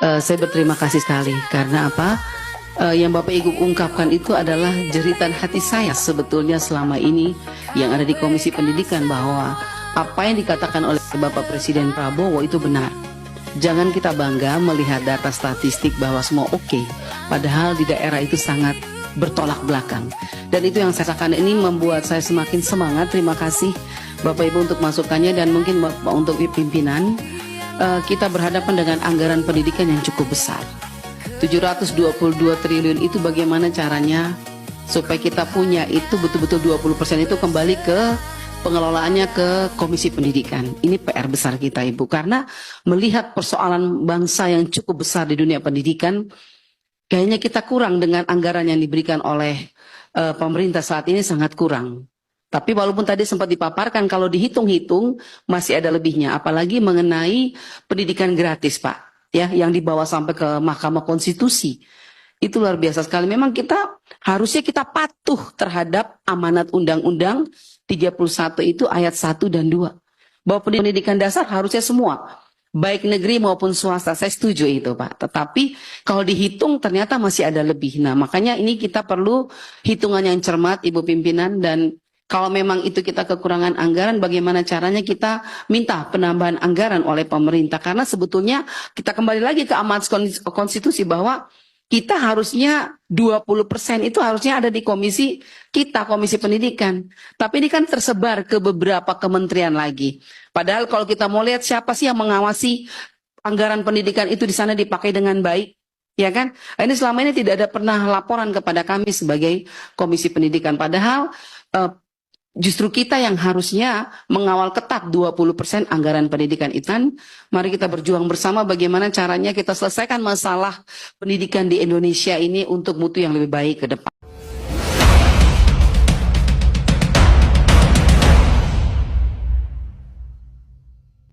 Saya berterima kasih sekali karena apa? Yang Bapak Ibu ungkapkan itu adalah jeritan hati saya sebetulnya selama ini yang ada di Komisi Pendidikan, bahwa apa yang dikatakan oleh Bapak Presiden Prabowo itu benar. Jangan kita bangga melihat data statistik bahwa semua oke, padahal di daerah itu sangat bertolak belakang. Dan itu yang saya rasakan, ini membuat saya semakin semangat. Terima kasih Bapak Ibu untuk masukannya, dan mungkin Bapak untuk pimpinan. Kita berhadapan dengan anggaran pendidikan yang cukup besar. 722 triliun itu bagaimana caranya supaya kita punya itu betul-betul 20% itu kembali ke pengelolaannya ke Komisi Pendidikan. Ini PR besar kita, Ibu, karena melihat persoalan bangsa yang cukup besar di dunia pendidikan, kayaknya kita kurang dengan anggaran yang diberikan oleh pemerintah saat ini, sangat kurang. Tapi walaupun tadi sempat dipaparkan, kalau dihitung-hitung masih ada lebihnya, apalagi mengenai pendidikan gratis, Pak, ya, yang dibawa sampai ke Mahkamah Konstitusi. Itu luar biasa sekali. Memang harusnya kita patuh terhadap amanat Undang-Undang 31 itu ayat 1 dan 2. Bahwa pendidikan dasar harusnya semua, baik negeri maupun swasta. Saya setuju itu, Pak. Tetapi kalau dihitung ternyata masih ada lebih. Nah, makanya ini kita perlu hitungan yang cermat, Ibu Pimpinan, dan kalau memang itu kita kekurangan anggaran, bagaimana caranya kita minta penambahan anggaran oleh pemerintah. Karena sebetulnya kita kembali lagi ke amanat konstitusi bahwa kita harusnya 20% itu harusnya ada di komisi kita, Komisi Pendidikan. Tapi ini kan tersebar ke beberapa kementerian lagi. Padahal kalau kita mau lihat siapa sih yang mengawasi anggaran pendidikan itu di sana dipakai dengan baik, ya kan? Ini selama ini tidak ada pernah laporan kepada kami sebagai Komisi Pendidikan. Padahal justru kita yang harusnya mengawal ketat 20% anggaran pendidikan itu. Mari kita berjuang bersama bagaimana caranya kita selesaikan masalah pendidikan di Indonesia ini untuk mutu yang lebih baik ke depan.